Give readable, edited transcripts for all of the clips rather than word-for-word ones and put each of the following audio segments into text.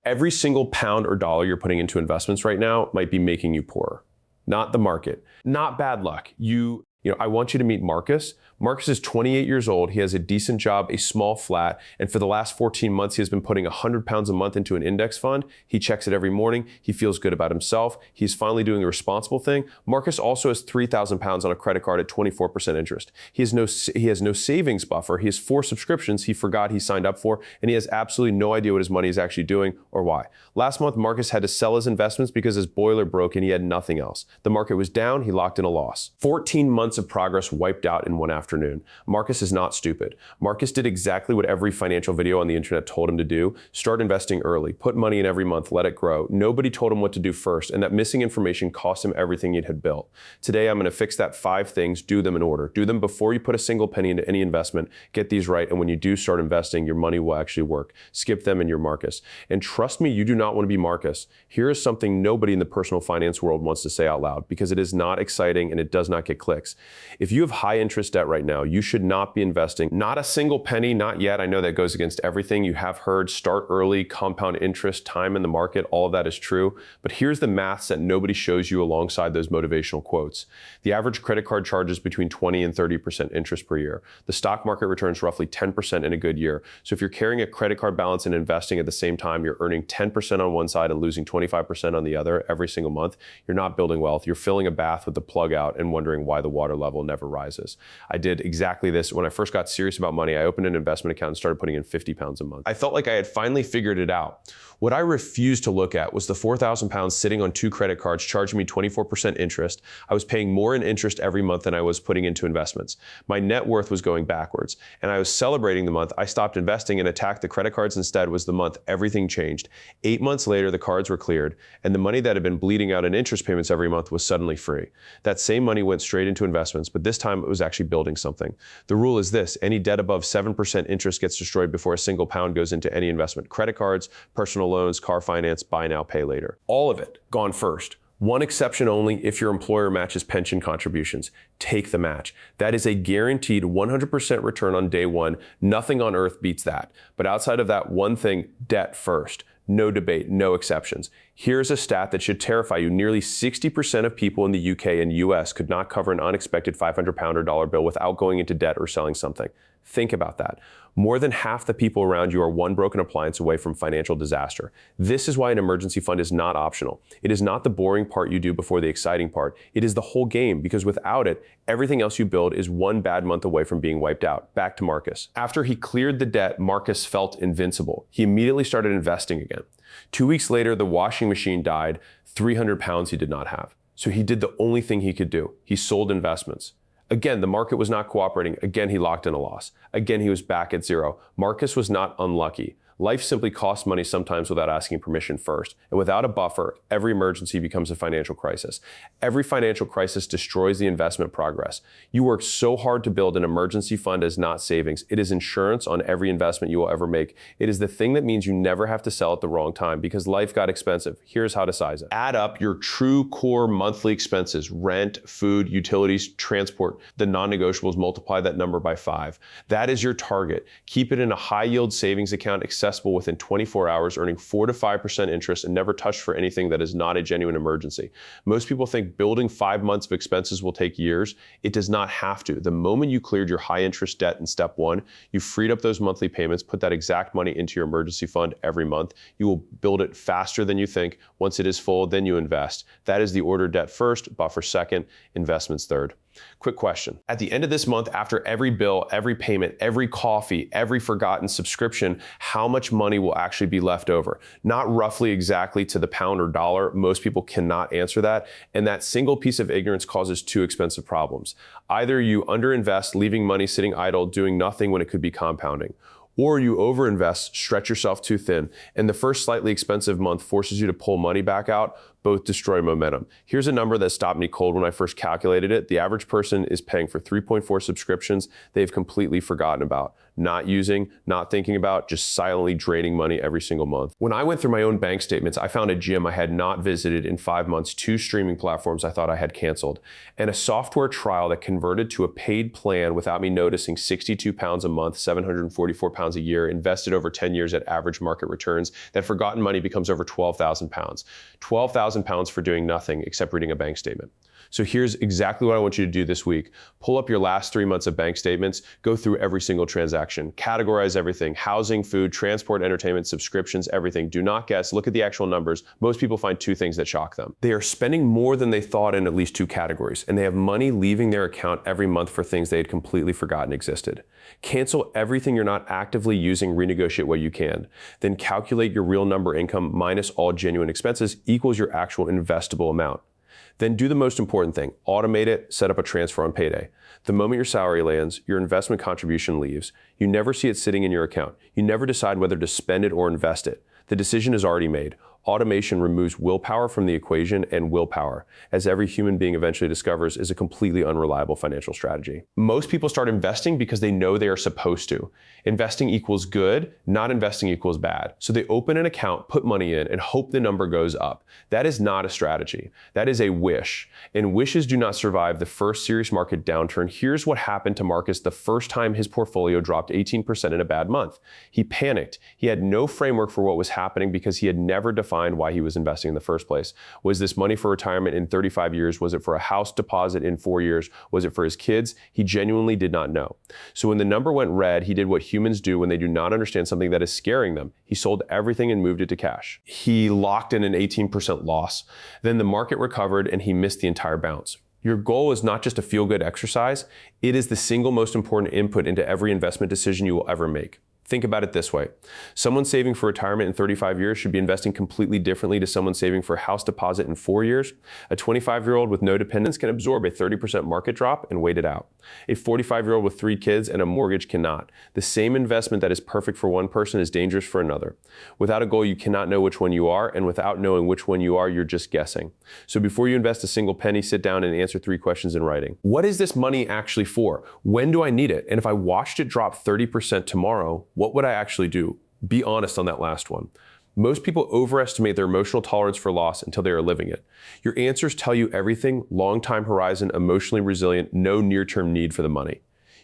Every single pound or dollar you're putting into investments right now might be making you poorer, not the market. Not bad luck. I want you to meet Marcus. Marcus is 28 years old. He has a decent job, a small flat, and for the last 14 months, he has been putting 100 pounds a month into an index fund. He checks it every morning. He feels good about himself. He's finally doing the responsible thing. Marcus also has 3,000 pounds on a credit card at 24% interest. He has no savings buffer. He has 4 subscriptions he forgot he signed up for, and he has absolutely no idea what his money is actually doing or why. Last month, Marcus had to sell his investments because his boiler broke and he had nothing else. The market was down. He locked in a loss. 14 months of progress wiped out in one afternoon. Marcus is not stupid. Marcus did exactly what every financial video on the internet told him to do. Start investing early. Put money in every month. Let it grow. Nobody told him what to do first, and that missing information cost him everything he had built. Today, I'm going to fix that 5 things. Do them in order. Do them before you put a single penny into any investment. Get these right, and when you do start investing, your money will actually work. Skip them and you're Marcus. And trust me, you do not want to be Marcus. Here is something nobody in the personal finance world wants to say out loud because it is not exciting and it does not get clicks. If you have high interest debt right now, you should not be investing. Not a single penny, not yet. I know that goes against everything you have heard. Start early, compound interest, time in the market, all of that is true. But here's the maths that nobody shows you alongside those motivational quotes. The average credit card charges between 20 and 30% interest per year. The stock market returns roughly 10% in a good year. So if you're carrying a credit card balance and investing at the same time, you're earning 10% on one side and losing 25% on the other every single month. You're not building wealth. You're filling a bath with the plug out and wondering why the water level never rises. I did exactly this when I first got serious about money. I opened an investment account and started putting in 50 pounds a month. I felt like I had finally figured it out. What I refused to look at was the 4,000 pounds sitting on 2 credit cards charging me 24% interest. I was paying more in interest every month than I was putting into investments. My net worth was going backwards, and I was celebrating the month I stopped investing and attacked the credit cards instead was the month everything changed. 8 months later, the cards were cleared, and the money that had been bleeding out in interest payments every month was suddenly free. That same money went straight into investments, but this time it was actually building something. The rule is this: any debt above 7% interest gets destroyed before a single pound goes into any investment. Credit cards, personal loans, car finance, buy now, pay later. All of it gone first. One exception only: if your employer matches pension contributions. Take the match. That is a guaranteed 100% return on day one. Nothing on earth beats that. But outside of that one thing, debt first. No debate, no exceptions. Here's a stat that should terrify you. Nearly 60% of people in the UK and US could not cover an unexpected 500 or dollar bill without going into debt or selling something. Think about that. More than half the people around you are one broken appliance away from financial disaster. This is why an emergency fund is not optional. It is not the boring part you do before the exciting part. It is the whole game, because without it, everything else you build is one bad month away from being wiped out. Back to Marcus. After he cleared the debt, Marcus felt invincible. He immediately started investing again. 2 weeks later, the washing machine died. 300 pounds he did not have. So he did the only thing he could do. He sold investments. Again, the market was not cooperating. Again, he locked in a loss. Again, he was back at zero. Marcus was not unlucky. Life simply costs money sometimes without asking permission first. And without a buffer, every emergency becomes a financial crisis. Every financial crisis destroys the investment progress. You work so hard to build an emergency fund as not savings. It is insurance on every investment you will ever make. It is the thing that means you never have to sell at the wrong time because life got expensive. Here's how to size it. Add up your true core monthly expenses: rent, food, utilities, transport. The non-negotiables, multiply that number by 5. That is your target. Keep it in a high yield savings account accessible within 24 hours, earning 4 to 5% interest and never touched for anything that is not a genuine emergency. Most people think building 5 months of expenses will take years. It does not have to. The moment you cleared your high interest debt in step 1, you freed up those monthly payments, put that exact money into your emergency fund every month. You will build it faster than you think. Once it is full, then you invest. That is the order: debt first, buffer second, investments third. Quick question. At the end of this month, after every bill, every payment, every coffee, every forgotten subscription, how much money will actually be left over? Not roughly exactly to the pound or dollar. Most people cannot answer that. And that single piece of ignorance causes 2 expensive problems. Either you underinvest, leaving money sitting idle, doing nothing when it could be compounding. Or you overinvest, stretch yourself too thin, and the first slightly expensive month forces you to pull money back out. Both destroy momentum. Here's a number that stopped me cold when I first calculated it. The average person is paying for 3.4 subscriptions they've completely forgotten about. not using, not thinking about, just silently draining money every single month. When I went through my own bank statements, I found a gym I had not visited in 5 months, 2 streaming platforms I thought I had canceled, and a software trial that converted to a paid plan without me noticing. 62 pounds a month, 744 pounds a year, invested over 10 years at average market returns. That forgotten money becomes over 12,000 pounds. 12,000 pounds for doing nothing except reading a bank statement. So here's exactly what I want you to do this week. Pull up your last 3 months of bank statements, go through every single transaction, categorize everything: housing, food, transport, entertainment, subscriptions, everything. Do not guess, look at the actual numbers. Most people find 2 things that shock them. They are spending more than they thought in at least 2 categories, and they have money leaving their account every month for things they had completely forgotten existed. Cancel everything you're not actively using, renegotiate what you can. Then calculate your real number income minus all genuine expenses equals your actual investable amount. Then do the most important thing: automate it, set up a transfer on payday. The moment your salary lands, your investment contribution leaves. You never see it sitting in your account. You never decide whether to spend it or invest it. The decision is already made. Automation removes willpower from the equation, and willpower, as every human being eventually discovers, is a completely unreliable financial strategy. Most people start investing because they know they are supposed to. Investing equals good, not investing equals bad. So they open an account, put money in, and hope the number goes up. That is not a strategy. That is a wish. And wishes do not survive the first serious market downturn. Here's what happened to Marcus the first time his portfolio dropped 18% in a bad month. He panicked. He had no framework for what was happening because he had never defined why he was investing in the first place. Was this money for retirement in 35 years? Was it for a house deposit in 4 years? Was it for his kids? He genuinely did not know. So when the number went red, he did what humans do when they do not understand something that is scaring them. He sold everything and moved it to cash. He locked in an 18% loss. Then the market recovered and he missed the entire bounce. Your goal is not just a feel-good exercise. It is the single most important input into every investment decision you will ever make. Think about it this way. Someone saving for retirement in 35 years should be investing completely differently to someone saving for a house deposit in 4 years. A 25-year-old with no dependents can absorb a 30% market drop and wait it out. A 45-year-old with 3 kids and a mortgage cannot. The same investment that is perfect for one person is dangerous for another. Without a goal, you cannot know which one you are, and without knowing which one you are, you're just guessing. So before you invest a single penny, sit down and answer 3 questions in writing. What is this money actually for? When do I need it? And if I watched it drop 30% tomorrow, what would I actually do? Be honest on that last one. Most people overestimate their emotional tolerance for loss until they are living it. Your answers tell you everything: long time horizon, emotionally resilient, no near-term need for the money.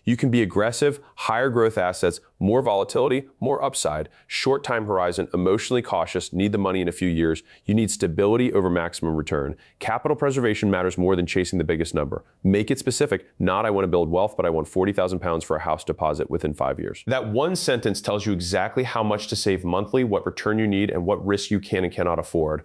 You can be aggressive, higher growth assets, more volatility, more upside, short time horizon, emotionally cautious, need the money in a few years. You need stability over maximum return. Capital preservation matters more than chasing the biggest number. Make it specific, not I want to build wealth, but I want 40,000 pounds for a house deposit within 5 years. That one sentence tells you exactly how much to save monthly, what return you need, and what risk you can and cannot afford.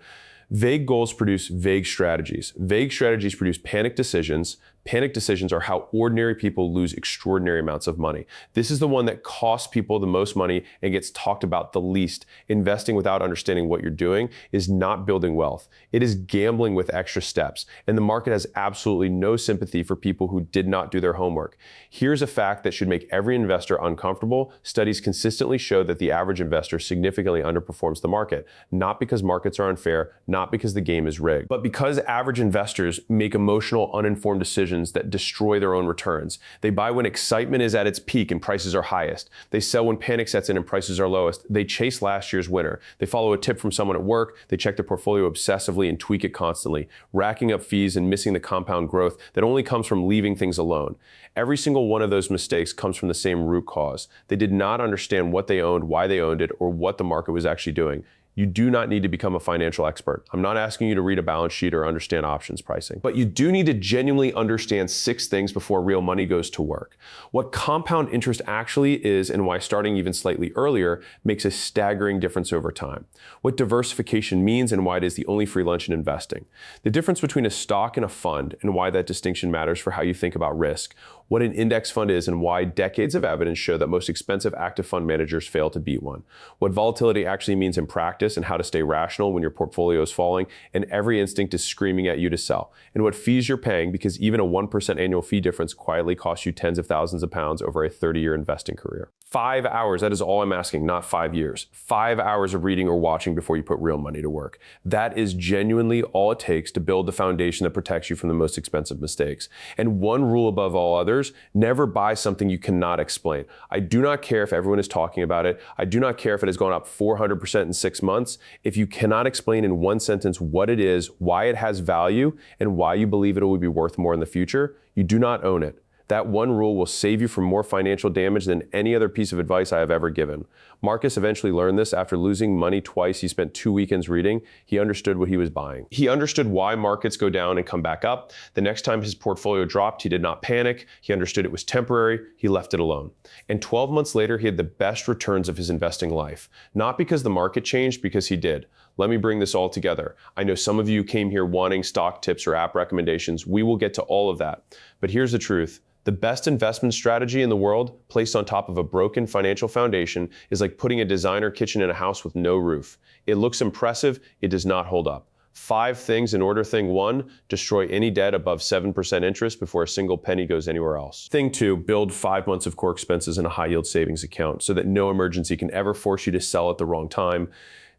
Vague goals produce vague strategies. Vague strategies produce panic decisions. Panic decisions are how ordinary people lose extraordinary amounts of money. This is the one that costs people the most money and gets talked about the least. Investing without understanding what you're doing is not building wealth. It is gambling with extra steps. And the market has absolutely no sympathy for people who did not do their homework. Here's a fact that should make every investor uncomfortable. Studies consistently show that the average investor significantly underperforms the market, not because markets are unfair, not because the game is rigged, but because average investors make emotional, uninformed decisions that destroy their own returns. They buy when excitement is at its peak and prices are highest. They sell when panic sets in and prices are lowest. They chase last year's winner. They follow a tip from someone at work. They check their portfolio obsessively and tweak it constantly, racking up fees and missing the compound growth that only comes from leaving things alone. Every single one of those mistakes comes from the same root cause. They did not understand what they owned, why they owned it, or what the market was actually doing. You do not need to become a financial expert. I'm not asking you to read a balance sheet or understand options pricing, but you do need to genuinely understand 6 things before real money goes to work. What compound interest actually is and why starting even slightly earlier makes a staggering difference over time. What diversification means and why it is the only free lunch in investing. The difference between a stock and a fund and why that distinction matters for how you think about risk. What an index fund is and why decades of evidence show that most expensive active fund managers fail to beat one. What volatility actually means in practice and how to stay rational when your portfolio is falling and every instinct is screaming at you to sell. And what fees you're paying because even a 1% annual fee difference quietly costs you tens of thousands of pounds over a 30-year investing career. 5 hours, that is all I'm asking, not 5 years. 5 hours of reading or watching before you put real money to work. That is genuinely all it takes to build the foundation that protects you from the most expensive mistakes. And one rule above all others, never buy something you cannot explain. I do not care if everyone is talking about it. I do not care if it has gone up 400% in 6 months. If you cannot explain in one sentence what it is, why it has value, and why you believe it will be worth more in the future, you do not own it. That one rule will save you from more financial damage than any other piece of advice I have ever given. Marcus eventually learned this after losing money twice. He spent 2 weekends reading. He understood what he was buying. He understood why markets go down and come back up. The next time his portfolio dropped, he did not panic. He understood it was temporary. He left it alone. And 12 months later, he had the best returns of his investing life. Not because the market changed, because he did. Let me bring this all together. I know some of you came here wanting stock tips or app recommendations. We will get to all of that. But here's the truth. The best investment strategy in the world, placed on top of a broken financial foundation, is like putting a designer kitchen in a house with no roof. It looks impressive, it does not hold up. 5 things in order. Thing 1, destroy any debt above 7% interest before a single penny goes anywhere else. Thing 2, build 5 months of core expenses in a high yield savings account so that no emergency can ever force you to sell at the wrong time.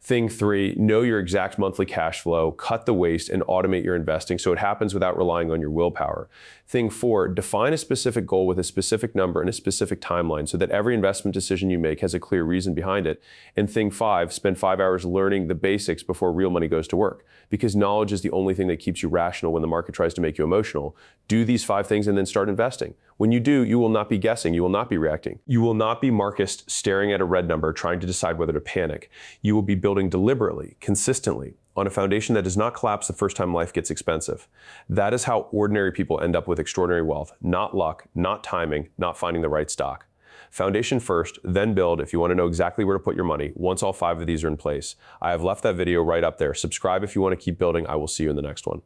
Thing 3, know your exact monthly cash flow, cut the waste, and automate your investing so it happens without relying on your willpower. Thing 4, define a specific goal with a specific number and a specific timeline so that every investment decision you make has a clear reason behind it. And thing 5, spend 5 hours learning the basics before real money goes to work. Because knowledge is the only thing that keeps you rational when the market tries to make you emotional. Do these 5 things and then start investing. When you do, you will not be guessing. You will not be reacting. You will not be Marcus staring at a red number trying to decide whether to panic. You will be building deliberately, consistently, on a foundation that does not collapse the first time life gets expensive. That is how ordinary people end up with extraordinary wealth. Not luck, not timing, not finding the right stock. Foundation first, then build if you want to know exactly where to put your money once all 5 of these are in place. I have left that video right up there. Subscribe if you want to keep building. I will see you in the next one.